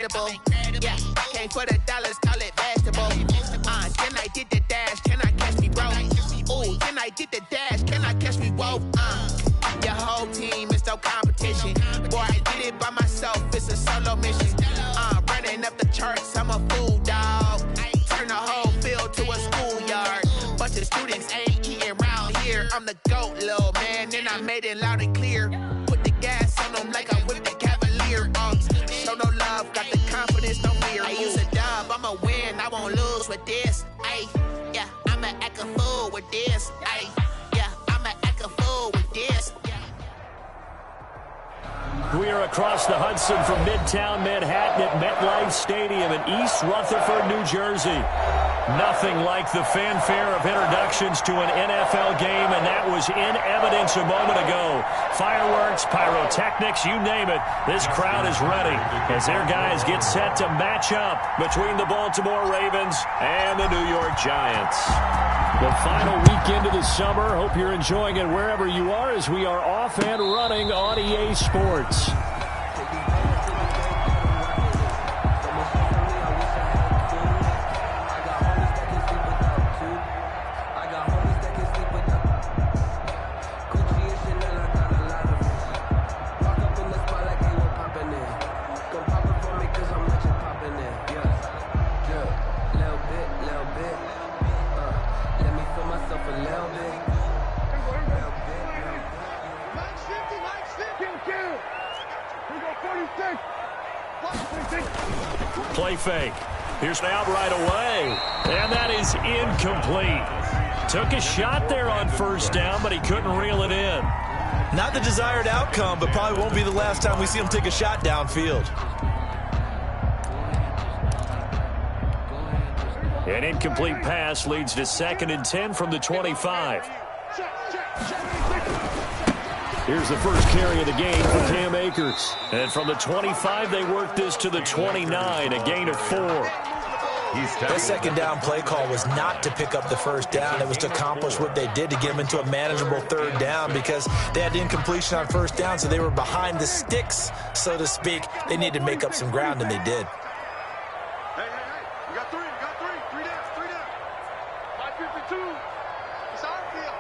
incredible. Yeah, came for the dollars, call it basketball. Can I get the dash? Can I catch me, bro? Ooh, can I get the dash? Can I catch me, whoa? Your whole team is no competition. Boy, I did it by myself, it's a solo mission. Running up the charts, I'm a fool, dog. Turn the whole field to a schoolyard. Bunch of students ain't eating round here. I'm the GOAT, little man, and I made it loud and clear. Put the gas on them like I'm with the Cavalier. Show no love, got the confidence, no fear. I use a dub, I'ma win, I won't lose with this. Ay, yeah, I'ma act a fool with this. Ay, yeah, I'ma act a fool with this. We are across the Hudson from Midtown Manhattan at MetLife Stadium in East Rutherford, New Jersey. Nothing like the fanfare of introductions to an NFL game, and that was in evidence a moment ago. Fireworks, pyrotechnics, you name it. This crowd is ready as their guys get set to match up between the Baltimore Ravens and the New York Giants. The final weekend of the summer. Hope you're enjoying it wherever you are as we are off and running on EA Sports. Play fake. Here's an out right away. And that is incomplete. Took a shot there on first down, but he couldn't reel it in. Not the desired outcome, but probably won't be the last time we see him take a shot downfield. An incomplete pass leads to 2nd and 10 from the 25. Here's the first carry of the game for Cam Akers. And from the 25, they work this to the 29, a gain of 4. That second down play call was not to pick up the first down. It was to accomplish what they did to get them into a manageable third down because they had incompletion on first down, so they were behind the sticks, so to speak. They needed to make up some ground, and they did. Hey, we got three down. 552. It's our field.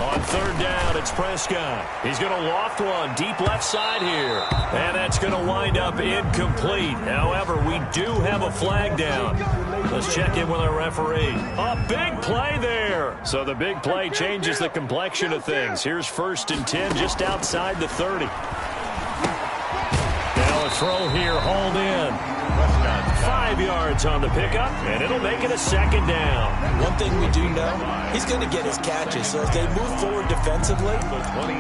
On third down, it's Prescott. He's going to loft one deep left side here. And that's going to wind up incomplete. However, we do have a flag down. Let's check in with our referee. A big play there. So the big play changes the complexion of things. Here's 1st and 10 just outside the 30. Now a throw here, hauled in. 5 yards on the pickup, and it'll make it a 2nd down. One thing we do know, he's going to get his catches. So as they move forward defensively,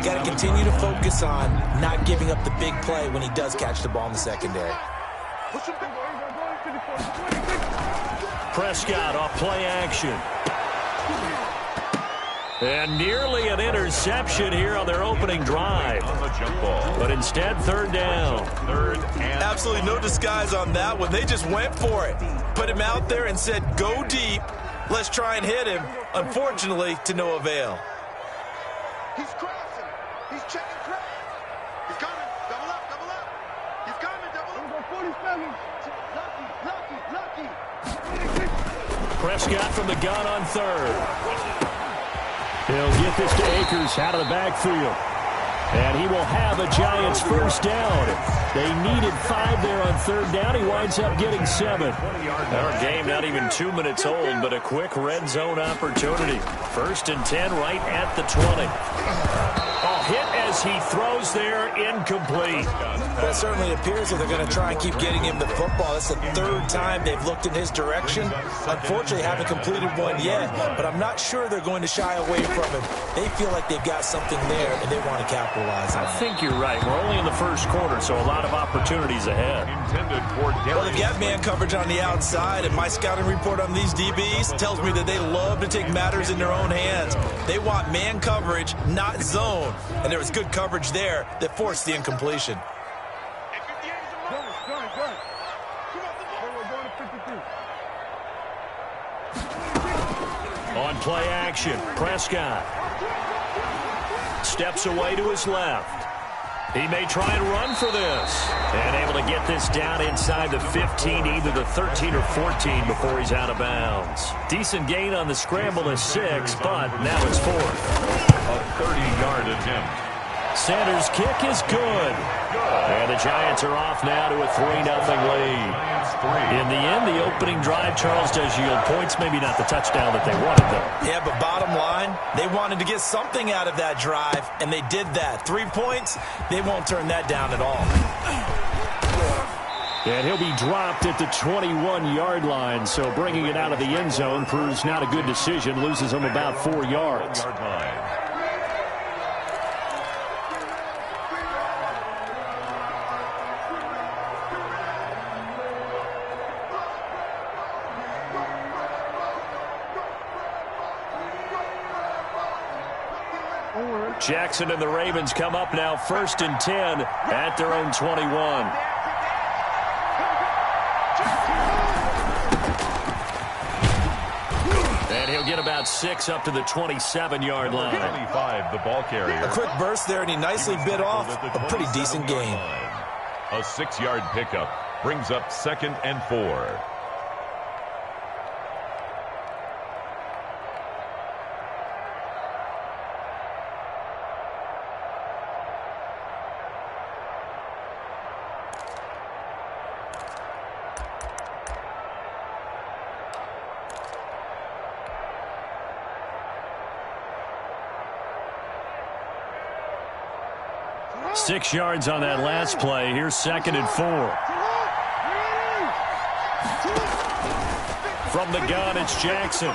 got to continue to focus on not giving up the big play when he does catch the ball in the secondary. Prescott off play action. And nearly an interception here on their opening drive. But instead, 3rd down. Absolutely no disguise on that one. They just went for it. Put him out there and said, go deep. Let's try and hit him. Unfortunately, to no avail. He's crossing. He's checking crack. He's coming. Double up. He's coming. Double up. Lucky. Prescott from the gun on 3rd. He'll get this to Akers out of the backfield. And he will have a Giants first down. They needed 5 there on 3rd down. He winds up getting 7. Our game not even 2 minutes old, but a quick red zone opportunity. 1st and 10 right at the 20. A hit as he throws there, incomplete. Well, it certainly appears that they're going to try and keep getting him the football. It's the 3rd time they've looked in his direction. Unfortunately, haven't completed one yet, but I'm not sure they're going to shy away from him. They feel like they've got something there, and they want to capitalize on it. I think you're right. We're only in the 1st quarter, so a lot of opportunities ahead. Well, they've got man coverage on the outside, and my scouting report on these DBs tells me that they love to take matters in their own hands. They want man coverage, not zone, and there was good coverage there that forced the incompletion. On play action, Prescott steps away to his left. He may try and run for this. And able to get this down inside the 15, either the 13 or 14 before he's out of bounds. Decent gain on the scramble is 6, but now it's 4th. A 30-yard attempt. Sanders' kick is good. And the Giants are off now to a 3-0 lead. In the end, the opening drive, Charles, does yield points. Maybe not the touchdown that they wanted, though. Yeah, but bottom line, they wanted to get something out of that drive, and they did that. 3 points, they won't turn that down at all. And he'll be dropped at the 21-yard line, so bringing it out of the end zone proves not a good decision. Loses him about 4 yards. Jackson and the Ravens come up now 1st and 10 at their own 21. And he'll get about 6 up to the 27-yard line. 25, the ball carrier. A quick burst there, and he nicely bit off a pretty decent gain. A 6-yard pickup brings up 2nd and 4. Six yards on that last play. Here's 2nd and 4. From the gun, it's Jackson.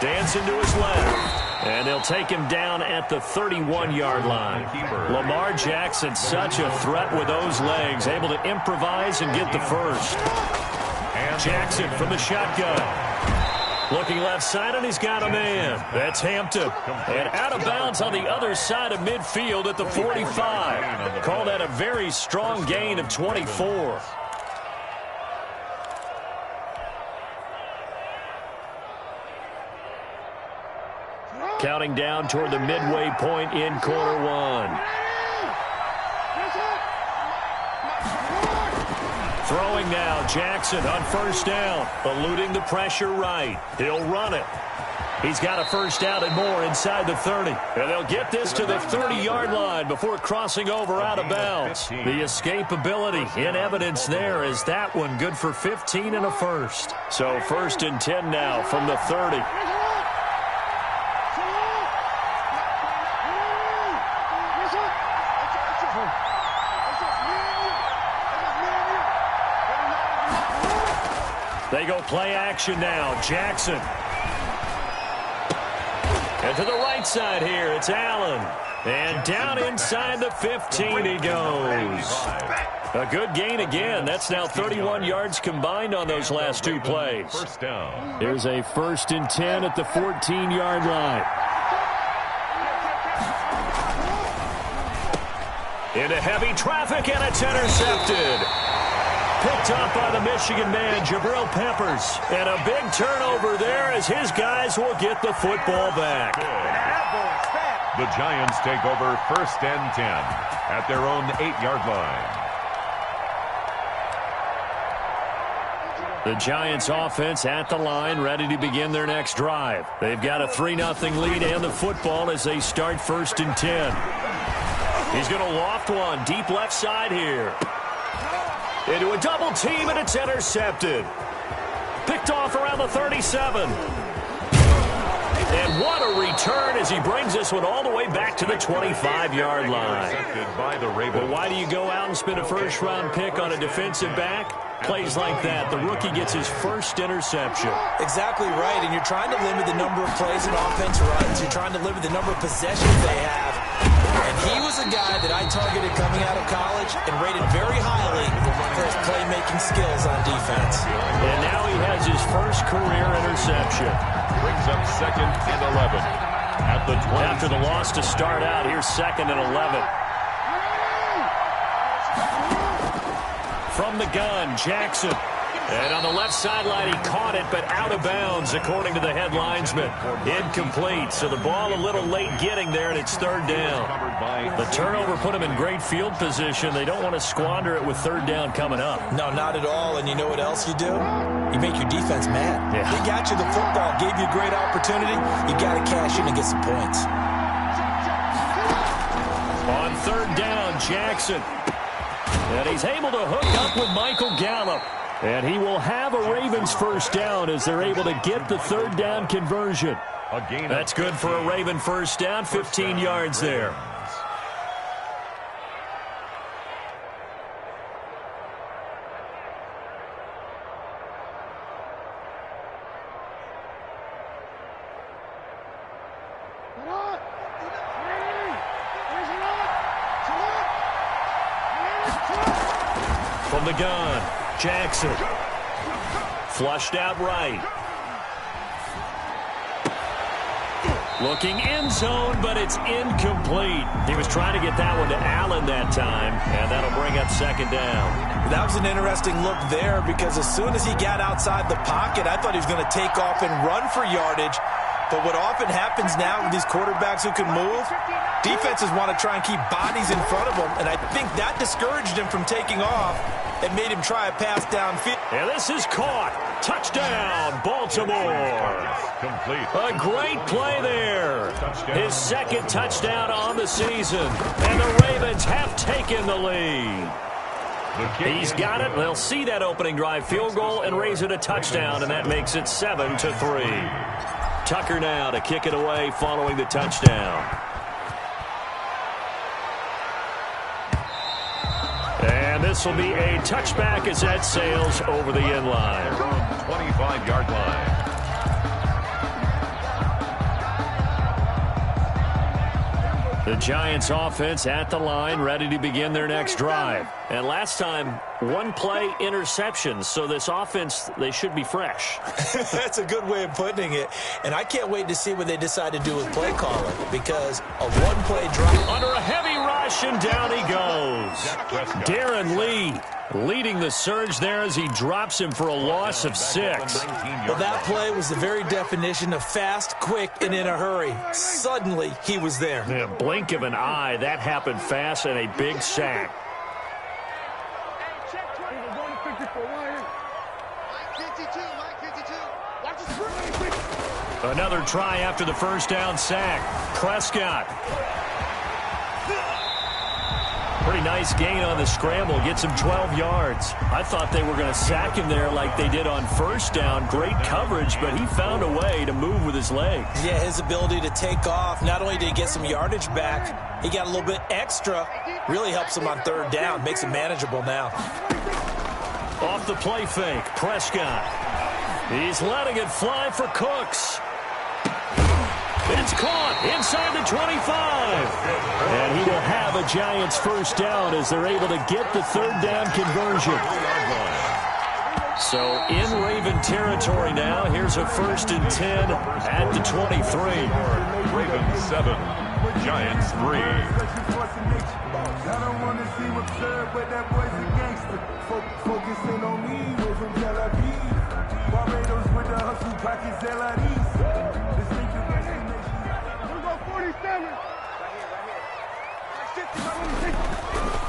Dancing to his left. And they'll take him down at the 31-yard line. Lamar Jackson, such a threat with those legs. Able to improvise and get the first. Jackson from the shotgun. Looking left side, and he's got a man. That's Hampton. And out of bounds on the other side of midfield at the 45. Call that a very strong gain of 24. Counting down toward the midway point in quarter one. Throwing now, Jackson on 1st down, eluding the pressure right. He'll run it. He's got a 1st down and more inside the 30. And they'll get this to the 30-yard line before crossing over out of bounds. The escapability in evidence there is that one good for 15 and a first. So 1st and 10 now from the 30. They go play action now. Jackson. And to the right side here, it's Allen. And down inside the 15 he goes. A good gain again. That's now 31 yards combined on those last 2 plays. First down. Here's a 1st and 10 at the 14-yard line. Into heavy traffic, and it's intercepted. Picked up by the Michigan man, Jabril Peppers. And a big turnover there as his guys will get the football back. The Giants take over 1st and 10 at their own 8-yard line. The Giants offense at the line, ready to begin their next drive. They've got a 3-0 lead and the football as they start 1st and 10. He's going to loft one deep left side here. Into a double team, and it's intercepted. Picked off around the 37. And what a return as he brings this one all the way back to the 25-yard line. Well, why do you go out and spend a 1st-round pick on a defensive back? Plays like that, the rookie gets his 1st interception. Exactly right, and you're trying to limit the number of plays an offense runs. You're trying to limit the number of possessions they have. And he was a guy that I targeted coming out of college and rated very highly for his playmaking skills on defense. And now he has his 1st career interception. Brings up 2nd and 11 at the 20. After the loss to start out, here's 2nd and 11. From the gun, Jackson. And on the left sideline, he caught it, but out of bounds, according to the head linesman. Incomplete, so the ball a little late getting there, and it's third down. The turnover put him in great field position. They don't want to squander it with third down coming up. No, not at all, and you know what else you do? You make your defense mad. Yeah. They got you the football, gave you a great opportunity. You got to cash in and get some points. On third down, Jackson. And he's able to hook up with Michael Gallup. And he will have a Ravens first down as they're able to get the third down conversion. That's good for a Raven first down, 15 yards there. From the gun, Jackson. Flushed out right. Looking end zone, but it's incomplete. He was trying to get that one to Allen that time, and that'll bring up second down. That was an interesting look there because as soon as he got outside the pocket, I thought he was going to take off and run for yardage. But what often happens now with these quarterbacks who can move, defenses want to try and keep bodies in front of them, and I think that discouraged him from taking off and made him try a pass downfield. And this is caught. Touchdown, Baltimore. Complete. A great play there. His second touchdown on the season, and the Ravens have taken the lead. He's got it. They'll see that opening drive field goal and raise it a touchdown, and that makes it 7-3. Tucker now to kick it away following the touchdown. And this will be a touchback as that sails over the end line. 25-yard line. The Giants offense at the line, ready to begin their next drive. And last time, one play interception. So this offense, they should be fresh. That's a good way of putting it. And I can't wait to see what they decide to do with play calling because a one-play drive. Under a heavy rush, and down he goes. Darren Lee leading the surge there as he drops him for a loss of 6. Well, that play was the very definition of fast, quick, and in a hurry. Suddenly, he was there. In a blink of an eye, that happened fast, and a big sack. Another try after the first down sack. Prescott. Pretty nice gain on the scramble. Gets him 12 yards. I thought they were going to sack him there like they did on first down. Great coverage, but he found a way to move with his legs. Yeah, his ability to take off. Not only did he get some yardage back, he got a little bit extra. Really helps him on third down. Makes it manageable now. Off the play fake, Prescott. He's letting it fly for Cooks. It's caught inside the 25. And he will have a Giants first down as they're able to get the third down conversion. So in Raven territory now, here's a 1st and 10 at the 23. Ravens 7, Giants 3. I don't want to see what's good, but that boy's a gangster. Focusing on me, with some Tel Aviv. Barbados with the hustle, pockets LREs.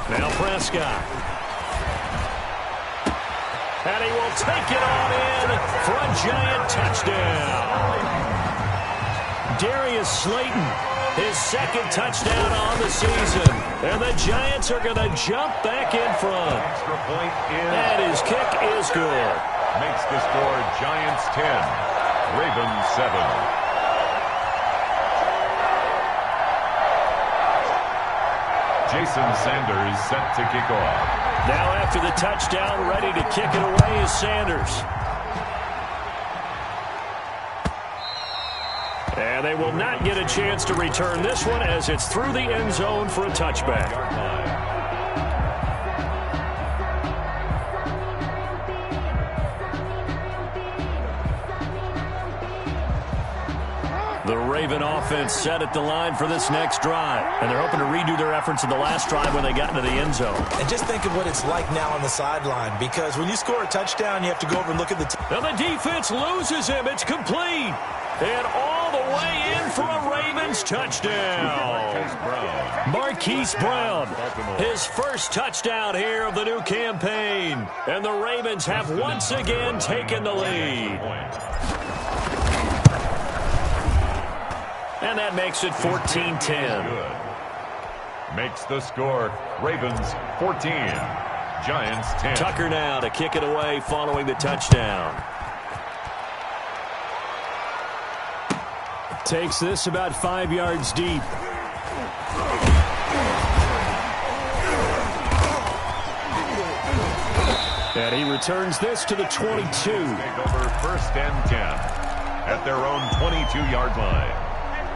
Now Prescott. And he will take it on in for a Giant touchdown. Darius Slayton, his second touchdown on the season. And the Giants are going to jump back in front. Extra point in. And his kick is good. Makes the score Giants 10, Ravens 7. Jason Sanders set to kick off. Now after the touchdown, ready to kick it away is Sanders. And they will not get a chance to return this one as it's through the end zone for a touchback. The Raven offense set at the line for this next drive. And they're hoping to redo their efforts in the last drive when they got into the end zone. And just think of what it's like now on the sideline, because when you score a touchdown, you have to go over and look at the Now the defense loses him. It's complete. And all the way in for a Ravens touchdown. Marquise Brown, his first touchdown here of the new campaign. And the Ravens have once again taken the lead. And that makes it 14-10. Makes the score Ravens 14, Giants 10. Tucker now to kick it away following the touchdown. Takes this about 5 yards deep. And he returns this to the 22. Take over first and 10 at their own 22-yard line.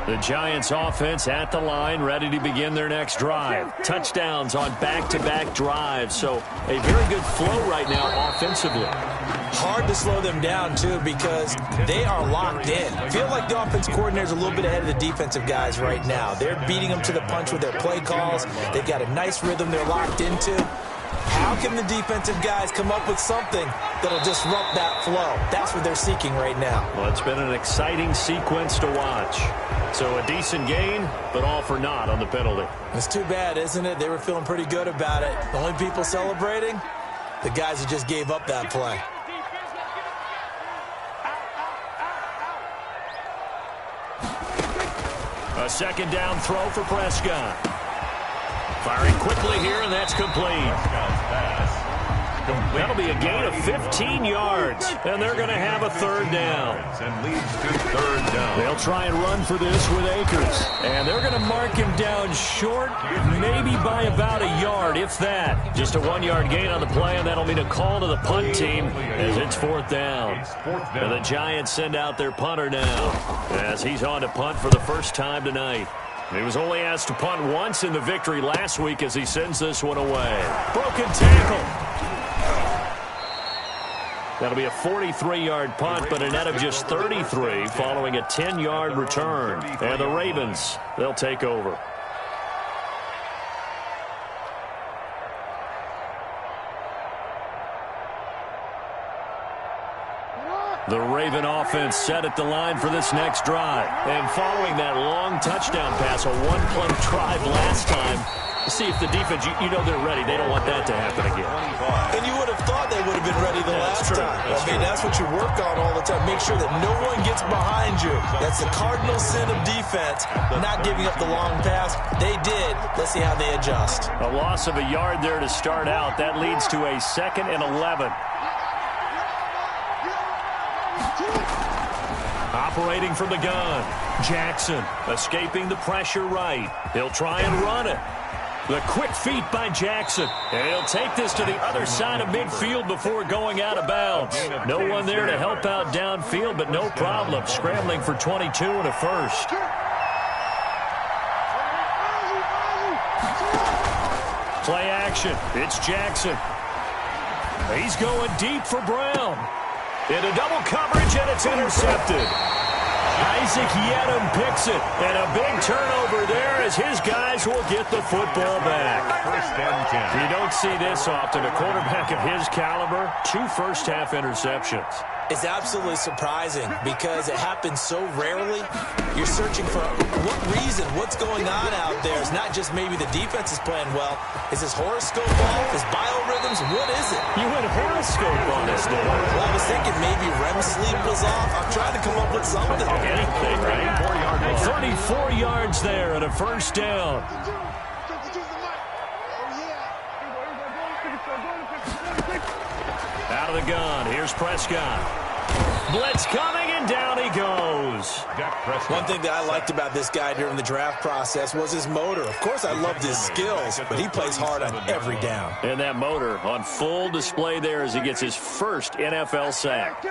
The Giants offense at the line, ready to begin their next drive. Touchdowns on back-to-back drives, so a very good flow right now offensively. Hard to slow them down, too, because they are locked in. I feel like the offense coordinator is a little bit ahead of the defensive guys right now. They're beating them to the punch with their play calls. They've got a nice rhythm they're locked into. How can the defensive guys come up with something that'll disrupt that flow? That's what they're seeking right now. Well, it's been an exciting sequence to watch. So a decent gain, but all for naught on the penalty. It's too bad, isn't it? They were feeling pretty good about it. The only people celebrating, the guys who just gave up that play. A second down throw for Prescott. Firing quickly here, and that's complete. That'll be a gain of 15 yards, and they're going to have a third down. And leads to third down. They'll try and run for this with Akers, and they're going to mark him down short, maybe by about a yard, if that. Just a 1-yard gain on the play, and that'll mean a call to the punt team as it's fourth down. And the Giants send out their punter now as he's on to punt for the first time tonight. He was only asked to punt once in the victory last week as he sends this one away. Broken tackle. That'll be a 43-yard punt, but a net of just 33 following a 10-yard return. And the Ravens, they'll take over. The Raven offense set at the line for this next drive. And following that long touchdown pass, a one-play drive last time, see if the defense, you know they're ready. They don't want that to happen again. And you would have thought they would have been ready the last time. That's what you work on all the time. Make sure that no one gets behind you. That's the cardinal sin of defense, not giving up the long pass. They did. Let's see how they adjust. A loss of a yard there to start out. That leads to a 2nd and 11. Operating from the gun, Jackson escaping the pressure right. He'll try and run it. The quick feet by Jackson. And he'll take this to the other side of midfield before going out of bounds. No one there to help out downfield, but no problem. Scrambling for 22 and a first. Play action. It's Jackson. He's going deep for Brown. Into double coverage, and it's intercepted. Isaac Yedem picks it, and a big turnover there as his guys will get the football back. First and 10. You don't see this often. A quarterback of his caliber, 2 first-half interceptions. It's absolutely surprising because it happens so rarely. You're searching for what reason, what's going on out there. It's not just maybe the defense is playing well. Is this horoscope off? Is biorhythms? What is it? You went horoscope on this, dude. Well, I was thinking maybe REM sleep was off. I'm trying to come up with something. Anything, right? 34 yards there and a first down. Out of the gun. Here's Prescott. Blitz coming, and down he goes. One thing that I liked about this guy during the draft process was his motor. Of course, I loved his skills, but he plays hard on every down. And that motor on full display there as he gets his first NFL sack.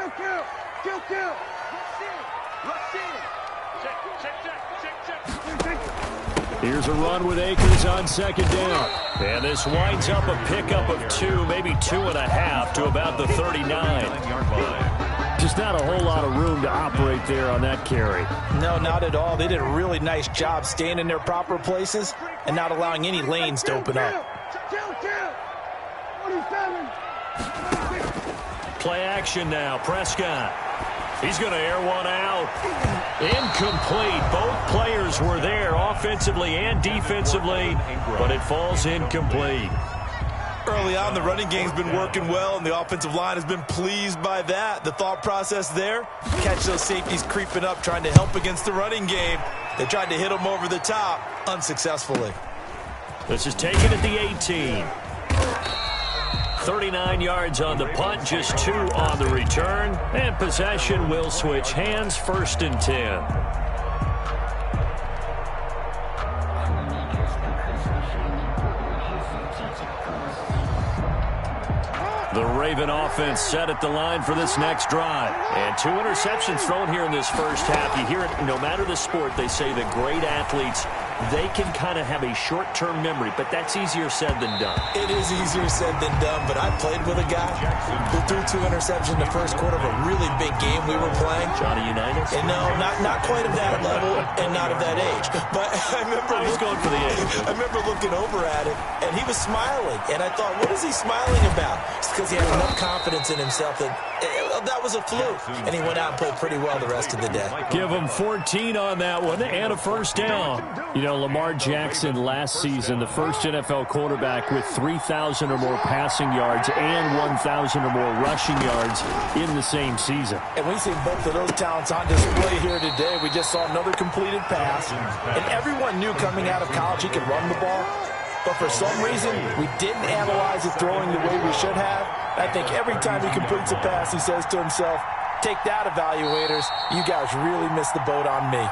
Here's a run with Akers on second down. And this winds up a pickup of 2, maybe 2.5 to about the 39. Just not a whole lot of room to operate there on that carry. No, not at all. They did a really nice job staying in their proper places and not allowing any lanes to open up. Play action now. Prescott. He's going to air one out. Incomplete. Both players were there offensively and defensively, but it falls incomplete. Early on, the running game's been working well, and the offensive line has been pleased by that. The thought process there, catch those safeties creeping up, trying to help against the running game. They tried to hit them over the top, unsuccessfully. This is taken at the 18. 39 yards on the punt, just 2 on the return. And possession will switch hands, 1st and 10. The Raven offense set at the line for this next drive. And 2 interceptions thrown here in this first half. You hear it, no matter the sport, they say that great athletes, they can kind of have a short-term memory, but that's easier said than done. It is easier said than done, but I played with a guy who threw 2 interceptions in the first quarter of a really big game we were playing. Johnny Unitas? And no, not quite of that level and not of that age. But I was going for the age. I remember looking over at him, and he was smiling. And I thought, what is he smiling about? It's because he had enough confidence in himself that that was a fluke. And he went out and played pretty well the rest of the day. Give him 14 on that one and a first down. You know, Lamar Jackson last season, the first NFL quarterback with 3,000 or more passing yards and 1,000 or more rushing yards in the same season. And we see both of those talents on display here today. We just saw another completed pass. And everyone knew coming out of college he could run the ball. But for some reason, we didn't analyze his throwing the way we should have. I think every time he completes a pass, he says to himself, take that, evaluators. You guys really missed the boat on me.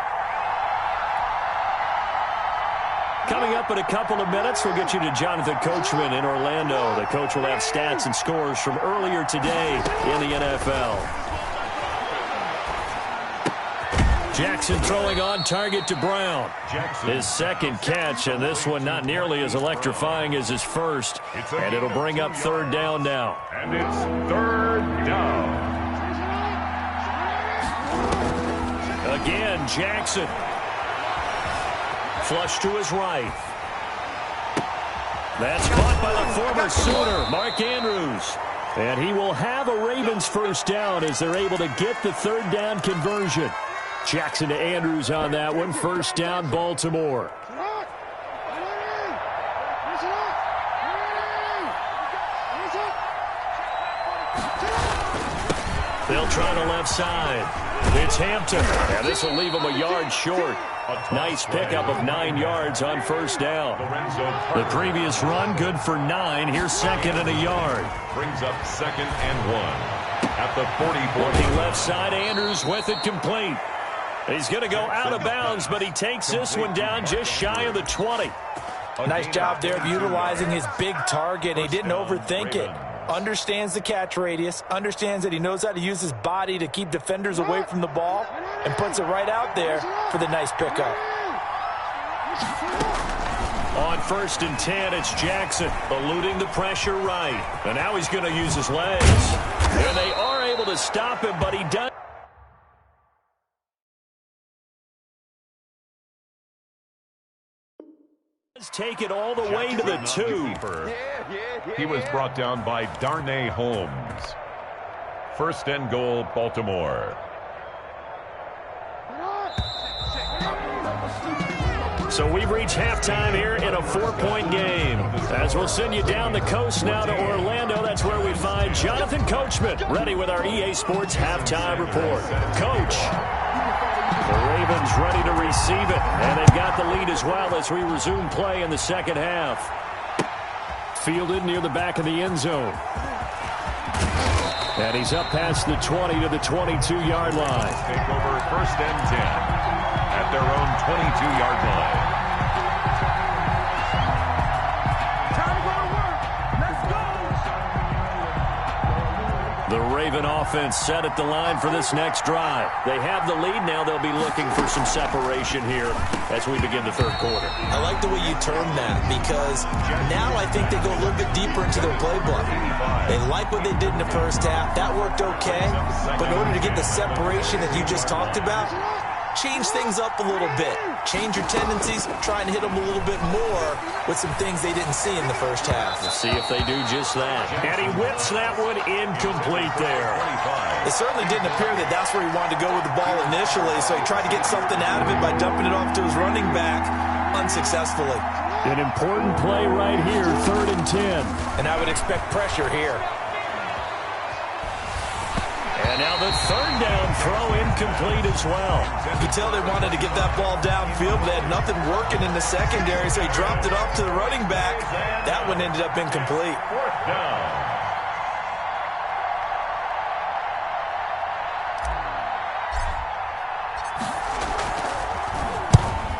Coming up in a couple of minutes, we'll get you to Jonathan Coachman in Orlando. The coach will have stats and scores from earlier today in the NFL. Jackson throwing on target to Brown. His second catch, and this one not nearly as electrifying as his first. And it'll bring up 3rd down now. And it's 3rd down. Again, Jackson. Flush to his right. That's caught by the former Sooner, Mark Andrews. And he will have a Ravens first down as they're able to get the 3rd down conversion. Jackson to Andrews on that one. First down, Baltimore. They'll try the left side. It's Hampton. And this will leave him a yard short. Nice pickup of 9 yards on first down. The previous run, good for 9. Here's 2nd and a yard. Brings up 2nd and 1 at the 44. Looking left side, Andrews with it complete. He's going to go out of bounds, but he takes this one down just shy of the 20. Nice job there of utilizing his big target. He didn't overthink it. Understands the catch radius, understands that he knows how to use his body to keep defenders away from the ball, and puts it right out there for the nice pickup. On 1st and 10, it's Jackson eluding the pressure right. And now he's going to use his legs. And they are able to stop him, but he does. Take it all the way to the 2. He was brought down by Darnay Holmes. 1st and goal, Baltimore. So we've reached halftime here in a 4-point game. As we'll send you down the coast now to Orlando, that's where we find Jonathan Coachman, ready with our EA Sports halftime report. Coach. The Ravens ready to receive it, and they've got the lead as well as we resume play in the second half. Fielded near the back of the end zone. And he's up past the 20 to the 22-yard line. Take over 1st and 10 at their own 22-yard line. Time to go to work. Let's go. The Raven offense set at the line for this next drive. They have the lead. Now they'll be looking for some separation here as we begin the third quarter. I like the way you termed that because now I think they go a little bit deeper into their playbook. They like what they did in the first half. That worked okay. But in order to get the separation that you just talked about, change things up a little bit. Change your tendencies, try and hit them a little bit more with some things they didn't see in the first half. Let's see if they do just that. And he whips that one incomplete there. It certainly didn't appear that that's where he wanted to go with the ball initially, so he tried to get something out of it by dumping it off to his running back unsuccessfully. An important play right here, 3rd and 10. And I would expect pressure here. And now the 3rd down throw incomplete as well. You could tell they wanted to get that ball downfield, but they had nothing working in the secondary, so he dropped it off to the running back. That one ended up incomplete. 4th down.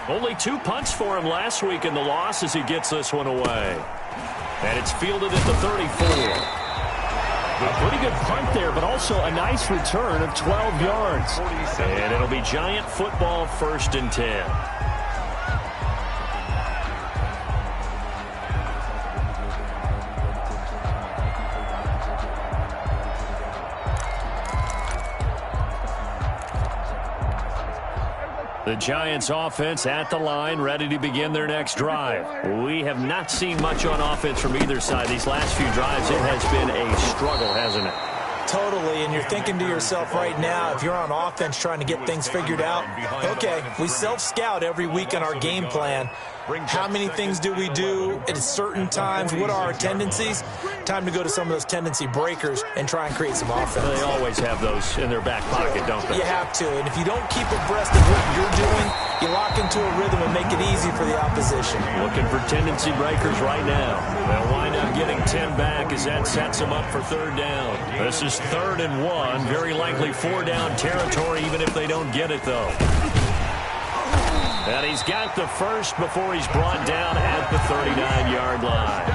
Only 2 punts for him last week in the loss as he gets this one away. And it's fielded at the 34. A pretty good punt there, but also a nice return of 12 yards. And it'll be Giant football, 1st and 10. The Giants offense at the line, ready to begin their next drive. We have not seen much on offense from either side. These last few drives, it has been a struggle, hasn't it? Totally, and you're thinking to yourself right now, if you're on offense trying to get things figured out, okay, we self-scout every week in our game plan. How many things do we do at certain times? What are our tendencies? Time to go to some of those tendency breakers and try and create some offense. They always have those in their back pocket, don't they? You have to, and if you don't keep abreast of what you're doing, you lock into a rhythm and make it easy for the opposition. Looking for tendency breakers right now. They'll wind up getting 10 back as that sets them up for 3rd down. This is 3rd and 1, very likely 4-down territory even if they don't get it, though. And he's got the first before he's brought down at the 39-yard line.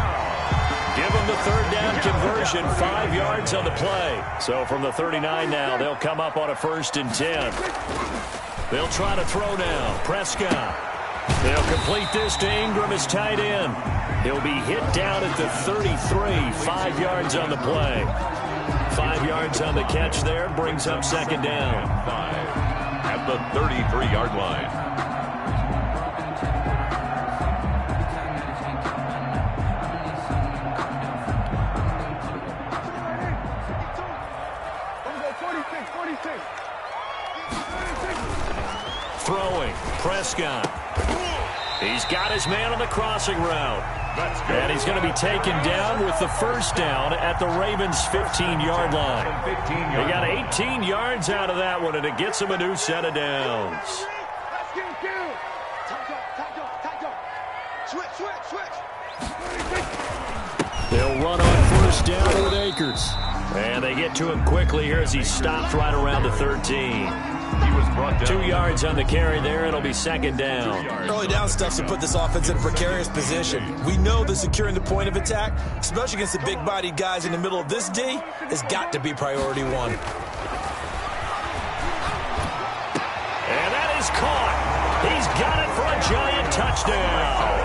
Give him the 3rd down conversion, 5 yards on the play. So from the 39 now, they'll come up on a 1st and 10. They'll try to throw now. Prescott. They'll complete this to Ingram as tight end. He'll be hit down at the 33, 5 yards on the play. 5 yards on the catch there, brings up 2nd down. 5 at the 33-yard line. Throwing, Prescott. He's got his man on the crossing route. And he's going to be taken down with the 1st down at the Ravens' 15-yard line. They got 18 yards out of that one, and it gets him a new set of downs. They'll run on 1st down with Akers. And they get to him quickly here as he stops right around the 13. He was brought down. 2 yards on the carry there. It'll be 2nd down. Early down stuff to put this offense in a precarious position. We know that securing the point of attack, especially against the big-bodied guys in the middle of this D, has got to be priority 1. And that is caught. He's got it for a Giant touchdown.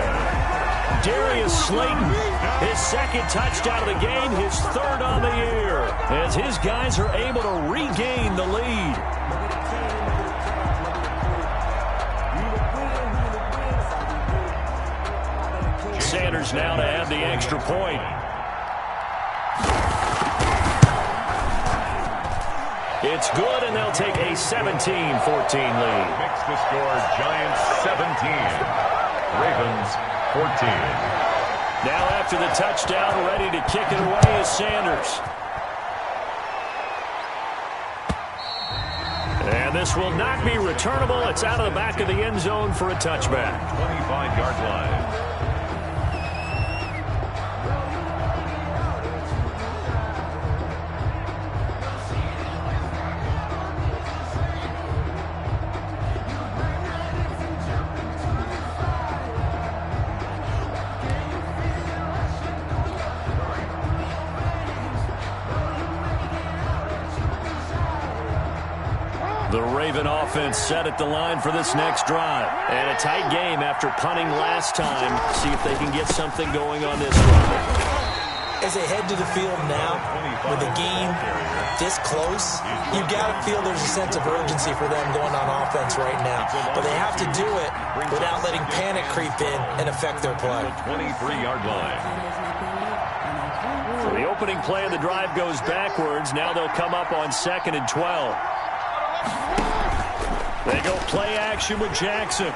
Darius Slayton, his 2nd touchdown of the game, his 3rd on the year, as his guys are able to regain the lead. Sanders now to add the extra point. It's good, and they'll take a 17-14 lead. Makes the score Giants 17, Ravens 14. Now after the touchdown, ready to kick it away is Sanders. And this will not be returnable. It's out of the back of the end zone for a touchback. 25-yard line. The Raven offense set at the line for this next drive. And a tight game after punting last time. See if they can get something going on this one. As they head to the field now, with the game this close, you've got to feel there's a sense of urgency for them going on offense right now. But they have to do it without letting panic creep in and affect their play. 23-yard line. So the opening play of the drive goes backwards. Now they'll come up on 2nd and 12. They go play action with Jackson.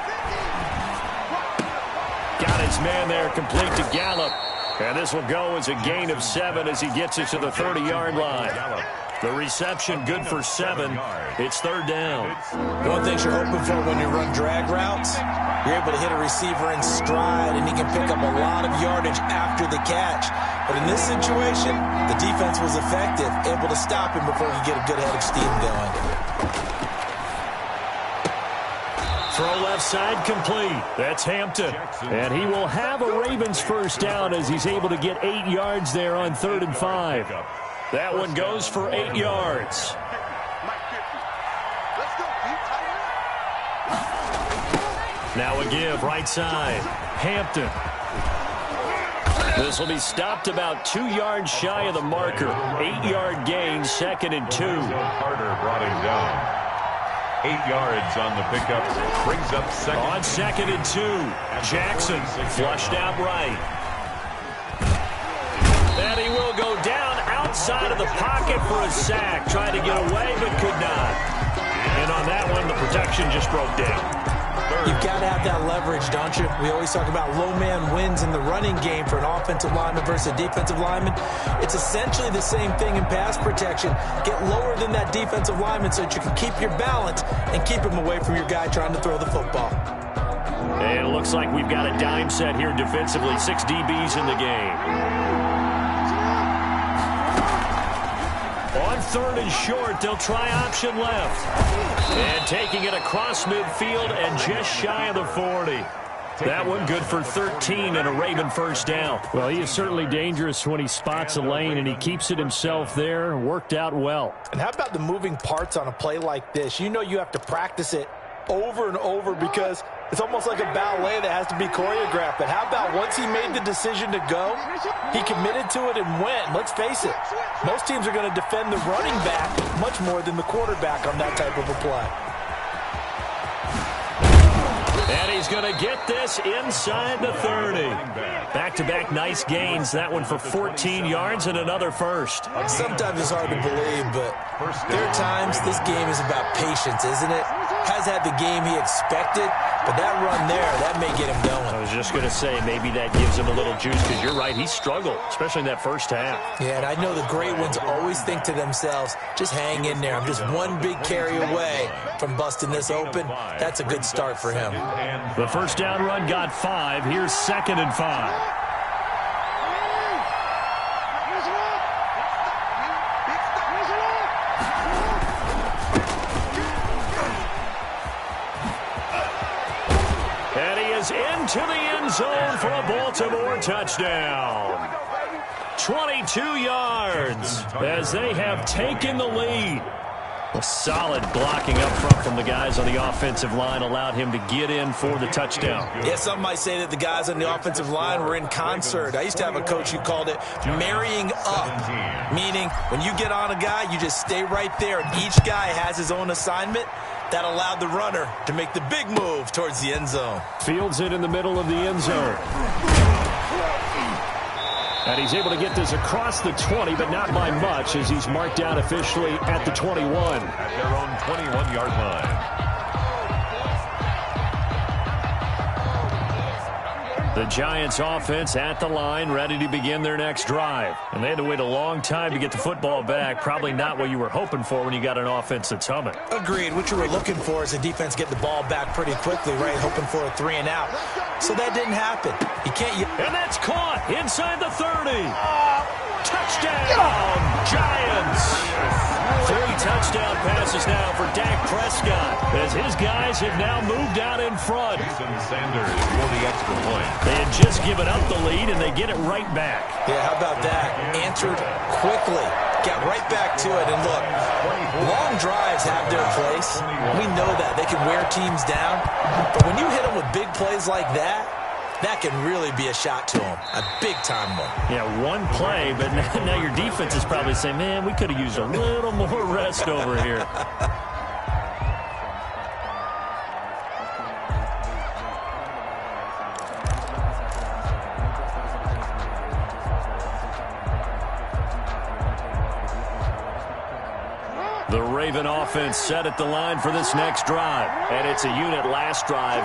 Got his man there, complete to Gallup. And this will go as a gain of 7 as he gets it to the 30-yard line. The reception good for 7. It's 3rd down. One thing you're hoping for when you run drag routes, you're able to hit a receiver in stride, and he can pick up a lot of yardage after the catch. But in this situation, the defense was effective, able to stop him before he get a good head of steam going. Throw left side complete. That's Hampton. And he will have a Ravens first down as he's able to get 8 yards there on 3rd and 5. That one goes for 8 yards. Now a give right side. Hampton. This will be stopped about 2 yards shy of the marker. 8-yard gain, 2nd and 2. Carter brought him down. 8 yards on the pickup. Brings up 2nd. On 2nd and 2. Jackson flushed out right. And he will go down outside of the pocket for a sack. Tried to get away but could not. And on that one, the protection just broke down. You've got to have that leverage, don't you? We always talk about low man wins in the running game for an offensive lineman versus a defensive lineman. It's essentially the same thing in pass protection. Get lower than that defensive lineman so that you can keep your balance and keep him away from your guy trying to throw the football. And it looks like we've got a dime set here defensively. 6 DBs in the game. On 3rd and short, they'll try option left. And taking it across midfield and just shy of the 40. That one good for 13 and a Raven first down. Well, he is certainly dangerous when he spots a lane, and he keeps it himself there. Worked out well. And how about the moving parts on a play like this? You know you have to practice it over and over because it's almost like a ballet that has to be choreographed. But how about once he made the decision to go, he committed to it and went. Let's face it, most teams are going to defend the running back much more than the quarterback on that type of a play. And he's going to get this inside the 30. Back-to-back nice gains. That one for 14 yards and another first. Sometimes it's hard to believe, but there are times this game is about patience, isn't it? Has had the game he expected, but that run there, that may get him going. I was just going to say, maybe that gives him a little juice, because you're right, he struggled, especially in that first half. Yeah, and I know the great ones always think to themselves, just hang in there. I'm just one big carry away from busting this open. That's a good start for him. The first down run got 5. Here's 2nd and 5. Into the end zone for a Baltimore touchdown. 22 yards as they have taken the lead. A solid blocking up front from the guys on the offensive line allowed him to get in for the touchdown. Yeah, some might say that the guys on the offensive line were in concert. I used to have a coach who called it marrying up, meaning when you get on a guy, you just stay right there, and each guy has his own assignment. That allowed the runner to make the big move towards the end zone. Fields it in the middle of the end zone. And he's able to get this across the 20, but not by much, as he's marked out officially at the 21. At their own 21-yard line. The Giants offense at the line, ready to begin their next drive. And they had to wait a long time to get the football back. Probably not what you were hoping for when you got an offense that's humming. Agreed. What you were looking for is the defense get the ball back pretty quickly, right? Hoping for a 3 and out. So that didn't happen. You can't. And that's caught inside the 30. Touchdown, Giants. 3 touchdown passes now for Dak Prescott, as his guys have now moved out in front. Sanders for the extra point. They had just given up the lead, and they get it right back. Yeah, how about that? Answered quickly. got right back to it. And look, long drives have their place. We know that. They can wear teams down. But when you hit them with big plays like that, that can really be a shot to them, a big-time one. Yeah, one play, but now your defense is probably saying, man, we could have used a little more rest over here. The Raven offense set at the line for this next drive. And it's a unit last drive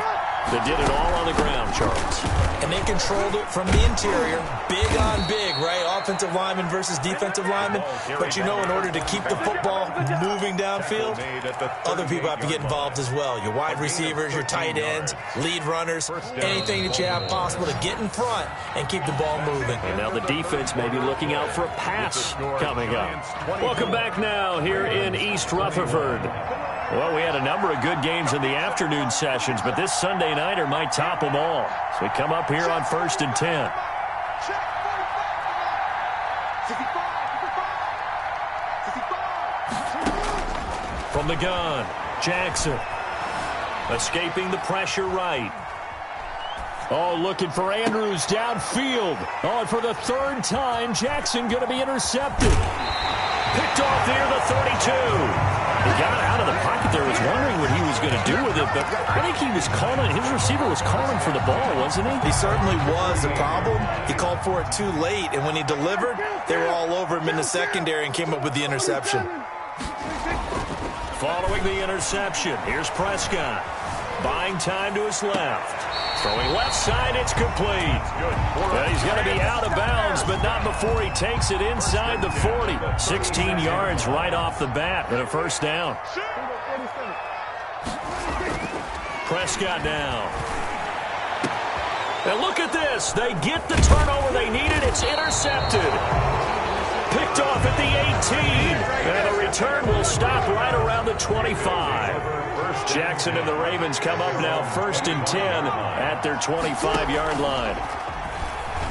that did it all on the ground, Charles. And they controlled it from the interior. Big on big, right? Offensive lineman versus defensive lineman. But you know, in order to keep the football moving downfield, other people have to get involved as well. Your wide receivers, your tight ends, lead runners, anything that you have possible to get in front and keep the ball moving. And now the defense may be looking out for a pass coming up. Welcome back now here in East Rutherford. Well, we had a number of good games in the afternoon sessions, but this Sunday nighter might top them all. So we come up here on 1st and 10. From the gun, Jackson. Escaping the pressure right. Oh, looking for Andrews downfield. Oh, and for the third time, Jackson going to be intercepted. Picked off near the 32. He got out of the pocket there, was wondering what he was going to do with it, but I think he was calling, his receiver was calling for the ball, wasn't he? He certainly was. The problem, he called for it too late, and when he delivered, they were all over him in the secondary and came up with the interception. Following the interception, here's Prescott. Buying time to his left. Throwing left side, it's complete. And he's going to be out of bounds, but not before he takes it inside the 40. 16 yards right off the bat and a first down. Prescott now. And look at this. They get the turnover they needed. It's intercepted. Picked off at the 18. And the return will stop right around the 25. Jackson and the Ravens come up now 1st and 10 at their 25-yard line.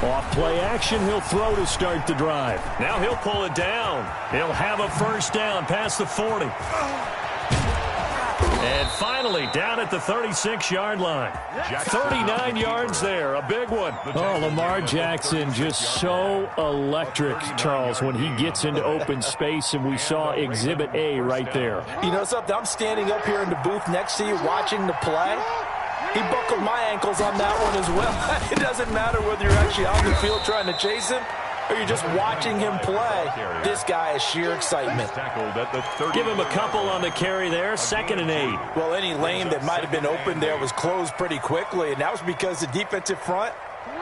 Off play action, he'll throw to start the drive. Now he'll pull it down. He'll have a first down past the 40. And finally, down at the 36-yard line. 39 yards there, a big one. Oh, Lamar Jackson just so electric, Charles, when he gets into open space, and we saw Exhibit A right there. You know something? I'm standing up here in the booth next to you watching the play. He buckled my ankles on that one as well. It doesn't matter whether you're actually on the field trying to chase him or you're just watching him play. This guy is sheer excitement. Give him a couple on the carry there, 2nd and 8. Well, any lane that might have been open there was closed pretty quickly, and that was because the defensive front,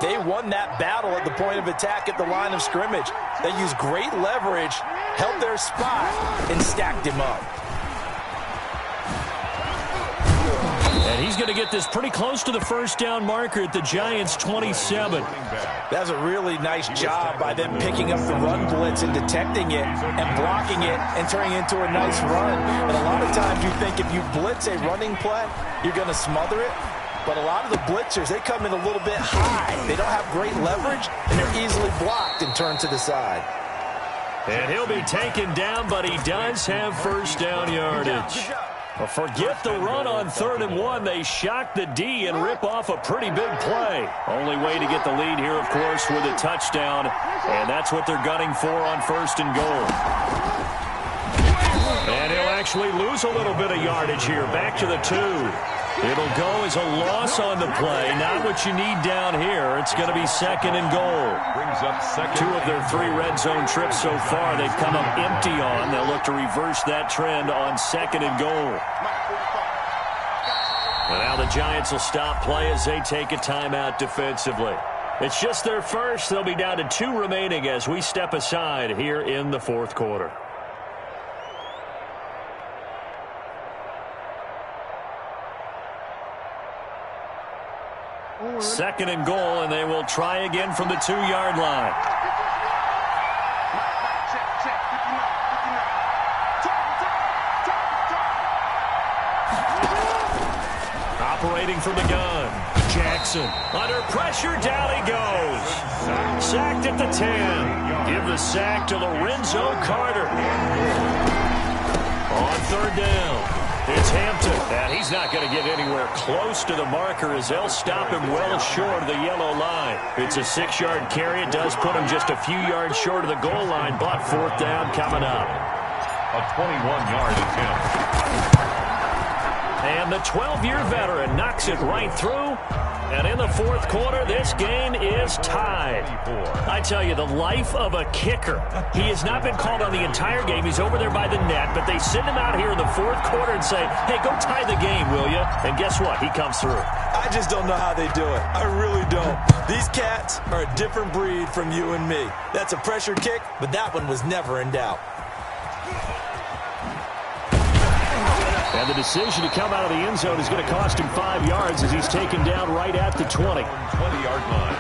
they won that battle at the point of attack at the line of scrimmage. They used great leverage, held their spot, and stacked him up. And he's going to get this pretty close to the first down marker at the Giants' 27. That's a really nice job by them picking up the run blitz and detecting it and blocking it and turning it into a nice run. And a lot of times you think if you blitz a running play, you're going to smother it. But a lot of the blitzers, they come in a little bit high. They don't have great leverage, and they're easily blocked and turned to the side. And he'll be taken down, but he does have first down yardage. Well, forget the run on 3rd and 1. They shock the D and rip off a pretty big play. Only way to get the lead here, of course, with a touchdown. And that's what they're gunning for on 1st and goal. And he'll actually lose a little bit of yardage here. Back to the 2. It'll go as a loss on the play. Not what you need down here. It's going to be 2nd and goal. Brings up 2 of their 3 red zone trips so far they've come up empty on. They'll look to reverse that trend on 2nd and goal. And now the Giants will stop play as they take a timeout defensively. It's just their first. They'll be down to 2 remaining as we step aside here in the 4th quarter. Second and goal, and they will try again from the 2-yard line. Operating from the gun. Jackson. Under pressure, down he goes. Sacked at the 10. Give the sack to Lorenzo Carter. On third down, it's Hampton. And he's not going to get anywhere close to the marker as they'll stop him well short of the yellow line. It's a 6-yard carry. It does put him just a few yards short of the goal line, but fourth down coming up. A 21-yard attempt. And the 12-year veteran knocks it right through. And in the fourth quarter, this game is tied. I tell you, the life of a kicker. He has not been called on the entire game. He's over there by the net, but they send him out here in the fourth quarter and say, hey, go tie the game, will you? And guess what? He comes through. I just don't know how they do it. I really don't. These cats are a different breed from you and me. That's a pressure kick, but that one was never in doubt. And the decision to come out of the end zone is going to cost him 5 yards as he's taken down right at the 20. 20-yard line.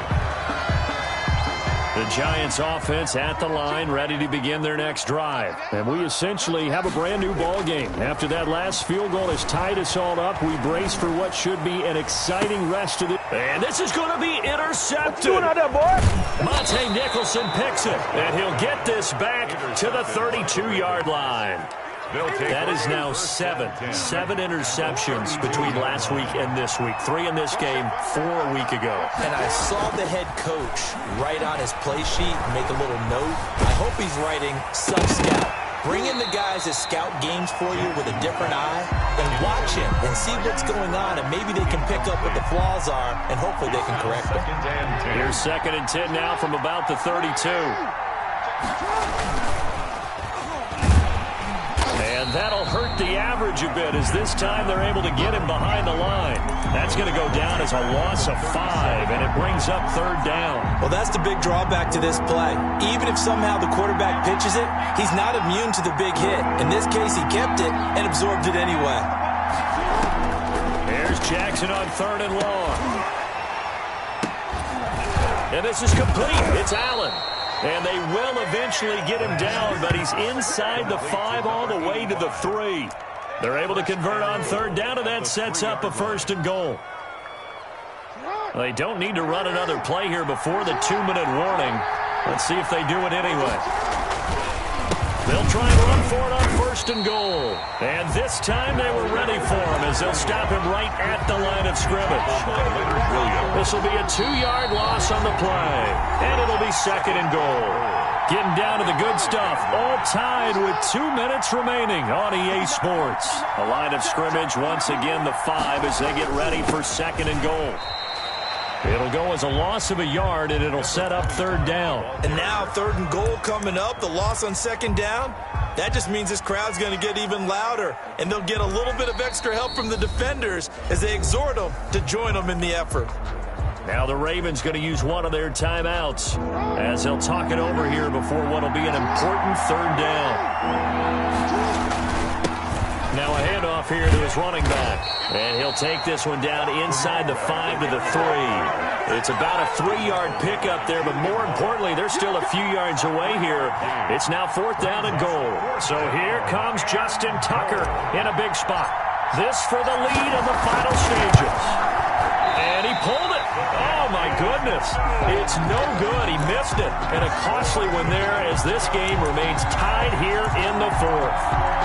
The Giants offense at the line, ready to begin their next drive. And we essentially have a brand new ball game. After that last field goal has tied us all up, we brace for what should be an exciting rest of the... And this is going to be intercepted. What's going on there, boy? Monte Nicholson picks it, and he'll get this back to the 32-yard line. That is now seven interceptions between last week and this week. 3 in this game, 4 a week ago. And I saw the head coach write on his play sheet, make a little note. I hope he's writing sub-scout. Bring in the guys that scout games for you with a different eye and watch him and see what's going on, and maybe they can pick up what the flaws are, and hopefully they can correct them. Here's 2nd and 10 now from about the 32. And that'll hurt the average a bit as this time they're able to get him behind the line. That's going to go down as a loss of 5, and it brings up 3rd down. Well, that's the big drawback to this play. Even if somehow the quarterback pitches it, he's not immune to the big hit. In this case, he kept it and absorbed it anyway. There's Jackson on 3rd and long. And this is complete. It's Allen. And they will eventually get him down, but he's inside the 5 all the way to the 3. They're able to convert on 3rd down, and that sets up a 1st and goal. They don't need to run another play here before the 2-minute warning. Let's see if they do it anyway. They'll try and run for it on 1st and goal. And this time they were ready for him as they'll stop him right at the line of scrimmage. This will be a 2-yard loss on the play. And it'll be 2nd and goal. Getting down to the good stuff. All tied with 2 minutes remaining on EA Sports. The line of scrimmage once again the 5 as they get ready for 2nd and goal. It'll go as a loss of a yard, and it'll set up 3rd down. And now 3rd and goal coming up, the loss on 2nd down. That just means this crowd's going to get even louder, and they'll get a little bit of extra help from the defenders as they exhort them to join them in the effort. Now the Ravens going to use one of their timeouts as they'll talk it over here before what will be an important 3rd down. Now a handoff here to his running back. And he'll take this one down inside the 5 to the 3. It's about a 3-yard pickup there, but more importantly, they're still a few yards away here. It's now 4th down and goal. So here comes Justin Tucker in a big spot. This for the lead in the final stages. And he pulled it. Oh, my goodness. It's no good. He missed it. And a costly one there as this game remains tied here in the 4th.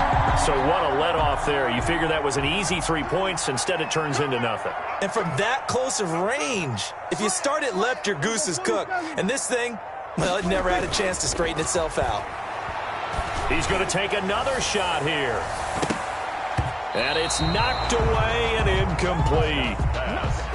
So what a let-off there. You figure that was an easy 3 points. Instead, it turns into nothing. And from that close of range, if you start it left, your goose is cooked. And this thing, well, it never had a chance to straighten itself out. He's going to take another shot here. And it's knocked away and incomplete.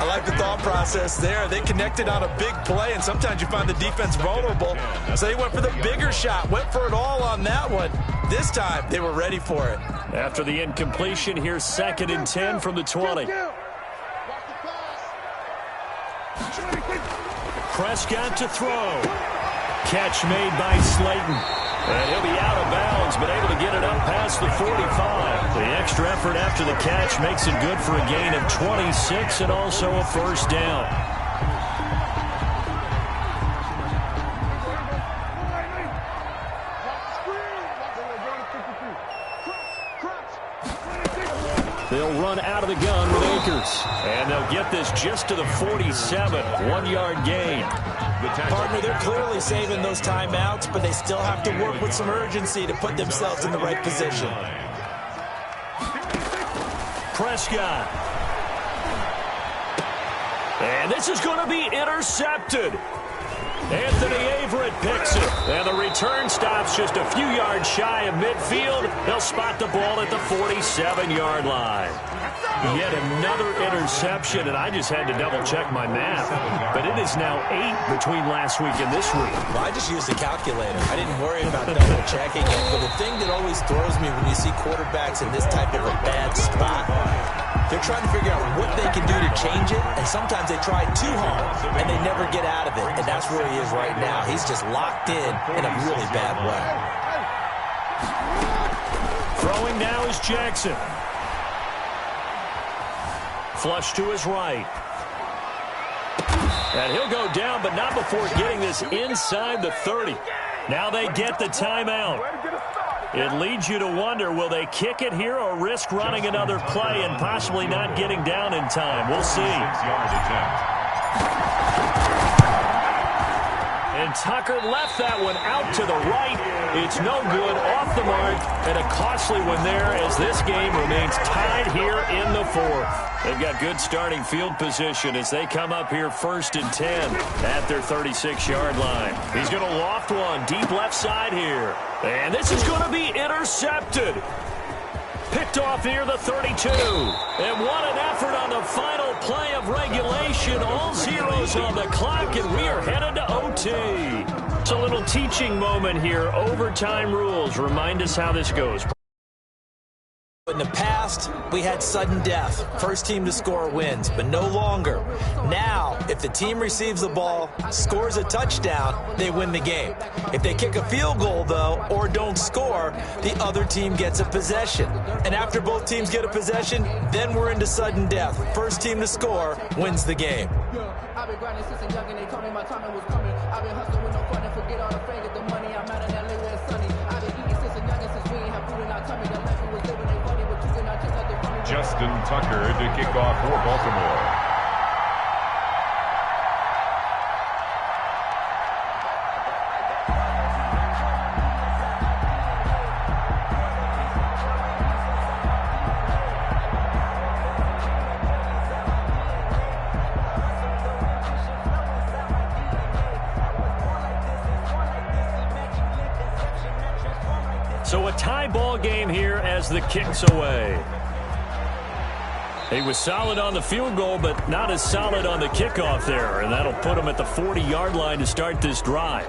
I like the thought process there. They connected on a big play, and sometimes you find the defense vulnerable. So they went for the bigger shot, went for it all on that one. This time, they were ready for it. After the incompletion, here's 2nd and 10 from the 20. Prescott to throw. Catch made by Slayton. And he'll be out of bounds, but able to get it up past the 45. The extra effort after the catch makes it good for a gain of 26 and also a 1st down. They'll run out of the gun with Akers. And they'll get this just to the 47. 1-yard gain. Partner, they're clearly saving those timeouts, but they still have to work with some urgency to put themselves in the right position. Prescott. And this is going to be intercepted. Anthony Averett picks it. And the return stops just a few yards shy of midfield. They'll spot the ball at the 47-yard line. Yet another interception, and I just had to double-check my math. But it is now 8 between last week and this week. Well, I just used a calculator. I didn't worry about double-checking it. But the thing that always throws me when you see quarterbacks in this type of a bad spot, they're trying to figure out what they can do to change it, and sometimes they try too hard, and they never get out of it. And that's where he is right now. He's just locked in a really bad way. Throwing now is Jackson. Flush to his right. And he'll go down, but not before getting this inside the 30. Now they get the timeout. It leads you to wonder, will they kick it here or risk running another play and possibly not getting down in time? We'll see. 6-yard attempt. And Tucker left that one out to the right. It's no good, off the mark, and a costly one there as this game remains tied here in the 4th. They've got good starting field position as they come up here 1st and 10 at their 36-yard line. He's going to loft one deep left side here. And this is going to be intercepted. Picked off near the 32. And what an effort on the final play of regulation. All zeros on the clock, and we are headed to OT. It's a little teaching moment here. Overtime rules. Remind us how this goes. In the past, we had sudden death. First team to score wins, but no longer. Now, if the team receives the ball, scores a touchdown, they win the game. If they kick a field goal, though, or don't score, the other team gets a possession. And after both teams get a possession, then we're into sudden death. First team to score wins the game. I've been grinding since a young and they told me my time was coming. I've been hustling with no fun and forget all the fame that the money I'm out in LA where it's sunny. I've been eating since a young and since we ain't have food in our tummy. The life we was living ain't funny, but you cannot take nothing from me. Justin Tucker to kick off for Baltimore. So a tie ball game here as the kick's away. He was solid on the field goal, but not as solid on the kickoff there. And that'll put him at the 40-yard line to start this drive.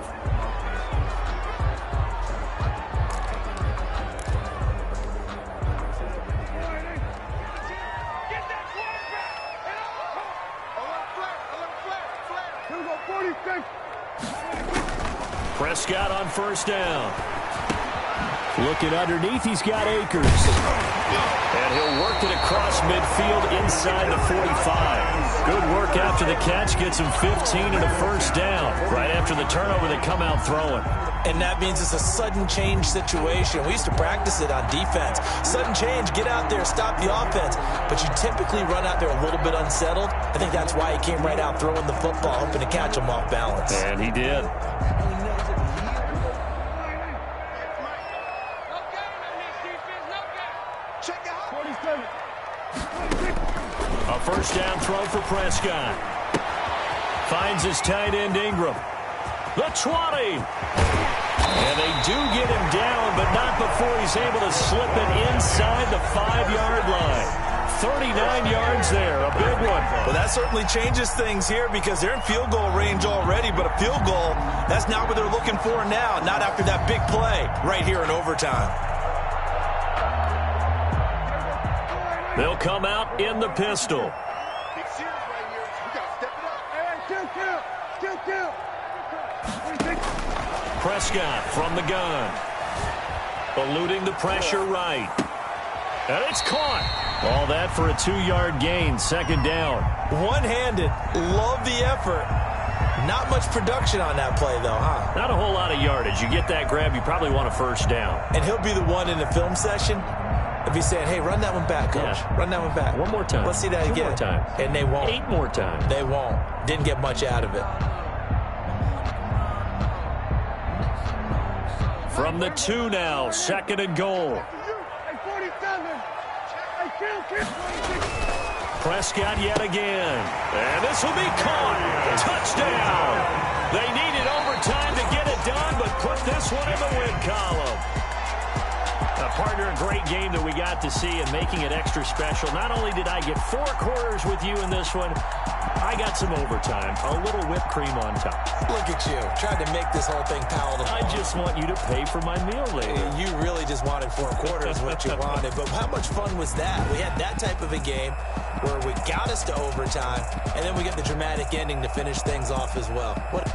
Prescott on first down. Looking underneath, he's got Akers. And he'll work it across midfield inside the 45. Good work after the catch. Gets him 15 and a first down. Right after the turnover, they come out throwing. And that means it's a sudden change situation. We used to practice it on defense. Sudden change, get out there, stop the offense. But you typically run out there a little bit unsettled. I think that's why he came right out throwing the football, hoping to catch him off balance. And he did. A first down throw for Prescott. Finds his tight end Ingram. The 20. And they do get him down, but not before he's able to slip it inside the 5-yard line. 39 yards there, a big one. Well, that certainly changes things here because they're in field goal range already, but a field goal, that's not what they're looking for now, not after that big play right here in overtime. They'll come out in the pistol. Big series right here. We got to step it up. Prescott from the gun. Eluding the pressure right. And it's caught. All that for a 2-yard gain, second down. One-handed. Love the effort. Not much production on that play, though, huh? Not a whole lot of yardage. You get that grab, you probably want a first down. And he'll be the one in the film session If he's saying, hey, run that one back, coach. Yeah. Run that one back. One more time. Let's see that 2 again. more times. And they won't. 8 more times. They won't. Didn't get much out of it. From the 2 now, 2nd and goal. Prescott yet again. And this will be caught. Touchdown. They needed overtime to get it done, but put this one in the win column. Partner, a great game that we got to see and making it extra special. Not only did I get 4 quarters with you in this one, I got some overtime. A little whipped cream on top. Look at you, trying to make this whole thing palatable. I just want you to pay for my meal later. You really just wanted 4 quarters, what you wanted. But how much fun was that? We had that type of a game where we got us to overtime, and then we get the dramatic ending to finish things off as well. What